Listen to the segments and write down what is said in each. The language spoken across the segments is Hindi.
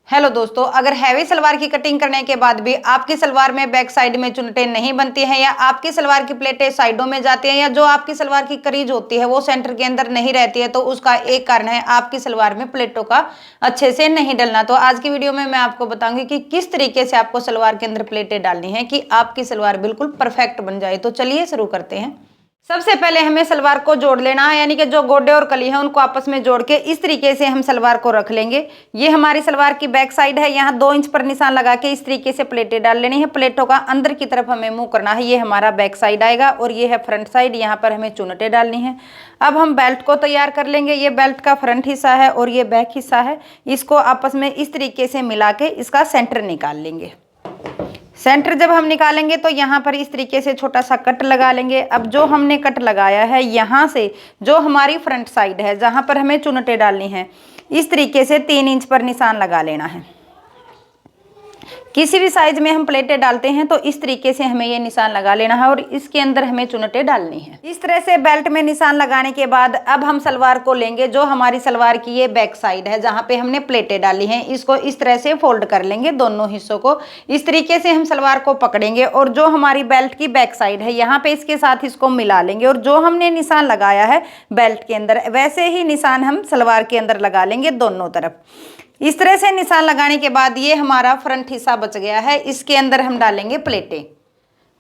हेलो दोस्तों, अगर हैवी सलवार की कटिंग करने के बाद भी आपकी सलवार में बैक साइड में चुन्नटें नहीं बनती हैं या आपकी सलवार की प्लेटें साइडों में जाती हैं या जो आपकी सलवार की करीज होती है वो सेंटर के अंदर नहीं रहती है, तो उसका एक कारण है आपकी सलवार में प्लेटों का अच्छे से नहीं डलना। तो आज की वीडियो में मैं आपको बताऊंगी कि किस तरीके से आपको सलवार के अंदर प्लेटें डालनी है कि आपकी सलवार बिल्कुल परफेक्ट बन जाए। तो चलिए शुरू करते हैं। सबसे पहले हमें सलवार को जोड़ लेना है, यानी कि जो गोडे और कली है उनको आपस में जोड़ के इस तरीके से हम सलवार को रख लेंगे। ये हमारी सलवार की बैक साइड है। यहाँ 2 इंच पर निशान लगा के इस तरीके से प्लेटें डाल लेनी है। प्लेटों का अंदर की तरफ हमें मुंह करना है। ये हमारा बैक साइड आएगा और ये है फ्रंट साइड। यहाँ पर हमें चुन्नटें डालनी है। अब हम बेल्ट को तैयार कर लेंगे। ये बेल्ट का फ्रंट हिस्सा है और ये बैक हिस्सा है। इसको आपस में इस तरीके से मिला के इसका सेंटर निकाल लेंगे। सेंटर जब हम निकालेंगे तो यहाँ पर इस तरीके से छोटा सा कट लगा लेंगे। अब जो हमने कट लगाया है यहाँ से जो हमारी फ्रंट साइड है जहाँ पर हमें चुन्नटें डालनी है, इस तरीके से 3 इंच पर निशान लगा लेना है। किसी भी साइज में हम प्लेटें डालते हैं तो इस तरीके से हमें ये निशान लगा लेना है और इसके अंदर हमें चुन्नटें डालनी है। इस तरह से बेल्ट में निशान लगाने के बाद अब हम सलवार को लेंगे। जो हमारी सलवार की ये बैक साइड है जहाँ पे हमने प्लेटें डाली हैं, इसको इस तरह से फोल्ड कर लेंगे। दोनों हिस्सों को इस तरीके से हम सलवार को पकड़ेंगे और जो हमारी बेल्ट की बैक साइड है यहाँ पे इसके साथ इसको मिला लेंगे और जो हमने निशान लगाया है बेल्ट के अंदर वैसे ही निशान हम सलवार के अंदर लगा लेंगे दोनों तरफ। इस तरह से निशान लगाने के बाद ये हमारा फ्रंट हिस्सा बच गया है। इसके अंदर हम डालेंगे प्लेटें।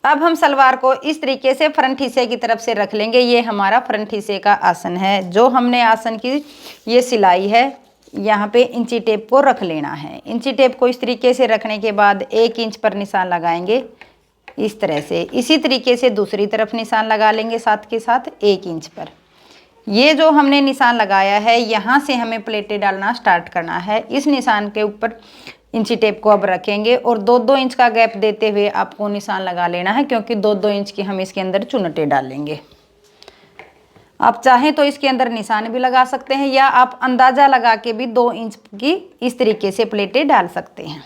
अब हम सलवार को इस तरीके से फ्रंट हिस्से की तरफ से रख लेंगे। ये हमारा फ्रंट हिस्से का आसन है। जो हमने आसन की ये सिलाई है यहाँ पे इंची टेप को रख लेना है। इंची टेप को इस तरीके से रखने के बाद 1 इंच पर निशान लगाएंगे इस तरह से। इसी तरीके से दूसरी तरफ निशान लगा लेंगे साथ के साथ 1 इंच पर। ये जो हमने निशान लगाया है यहाँ से हमें प्लेटें डालना स्टार्ट करना है। इस निशान के ऊपर इंची टेप को अब रखेंगे और 2-2 इंच का गैप देते हुए आपको निशान लगा लेना है, क्योंकि 2-2 इंच की हम इसके अंदर चुन्नटें डालेंगे। आप चाहें तो इसके अंदर निशान भी लगा सकते हैं या आप अंदाज़ा लगा के भी 2 इंच की इस तरीके से प्लेटें डाल सकते हैं।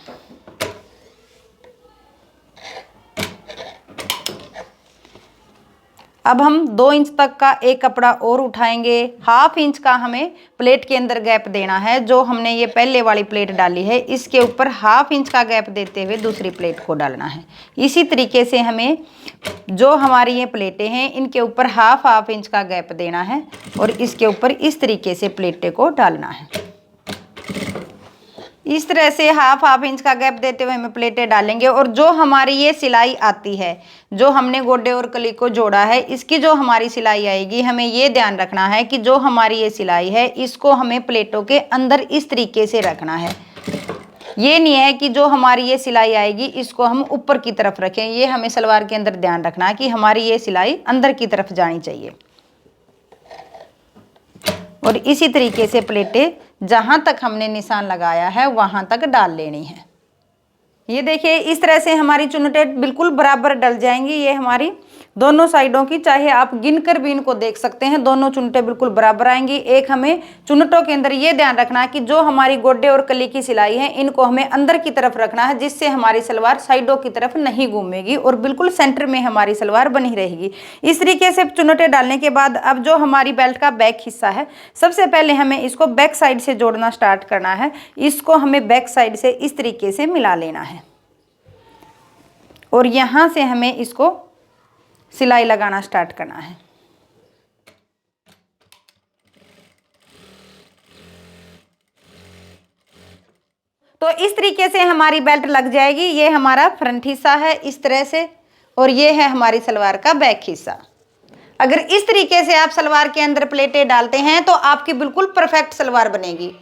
अब हम 2 इंच तक का एक कपड़ा और उठाएंगे। 1/2 इंच का हमें प्लेट के अंदर गैप देना है। जो हमने ये पहले वाली प्लेट डाली है इसके ऊपर 1/2 इंच का गैप देते हुए दूसरी प्लेट को डालना है। इसी तरीके से हमें जो हमारी ये प्लेटें हैं इनके ऊपर 1/2 इंच का गैप देना है और इसके ऊपर इस तरीके से प्लेटें को डालना है। इस तरह से 1/2 इंच का गैप देते हुए हमें प्लेटें डालेंगे और जो हमारी ये सिलाई आती है, जो हमने गोडे और कली को जोड़ा है, इसकी जो हमारी सिलाई आएगी हमें ये ध्यान रखना है कि जो हमारी ये सिलाई है इसको हमें प्लेटों के अंदर इस तरीके से रखना है। ये नहीं है कि जो हमारी ये सिलाई आएगी इसको हम ऊपर की तरफ रखें। ये हमें सलवार के अंदर ध्यान रखना है कि हमारी ये सिलाई अंदर की तरफ जानी चाहिए और इसी तरीके से प्लेटें जहां तक हमने निशान लगाया है वहां तक डाल लेनी है। ये देखिए इस तरह से हमारी चुन्नटें बिल्कुल बराबर डल जाएंगी। ये हमारी दोनों साइडों की, चाहे आप गिनकर भी इनको देख सकते हैं, दोनों चुन्नटें बिल्कुल बराबर आएंगी। एक हमें चुन्नटों के अंदर ये ध्यान रखना है कि जो हमारी गोडे और कली की सिलाई है इनको हमें अंदर की तरफ रखना है, जिससे हमारी सलवार साइडों की तरफ नहीं घूमेगी और बिल्कुल सेंटर में हमारी सलवार बनी रहेगी। इस तरीके से चुन्नटें डालने के बाद अब जो हमारी बेल्ट का बैक हिस्सा है, सबसे पहले हमें इसको बैक साइड से जोड़ना स्टार्ट करना है। इसको हमें बैक साइड से इस तरीके से मिला लेना है और यहाँ से हमें इसको सिलाई लगाना स्टार्ट करना है। तो इस तरीके से हमारी बेल्ट लग जाएगी। ये हमारा फ्रंट हिस्सा है इस तरह से और ये है हमारी सलवार का बैक हिस्सा। अगर इस तरीके से आप सलवार के अंदर प्लेटें डालते हैं तो आपकी बिल्कुल परफेक्ट सलवार बनेगी।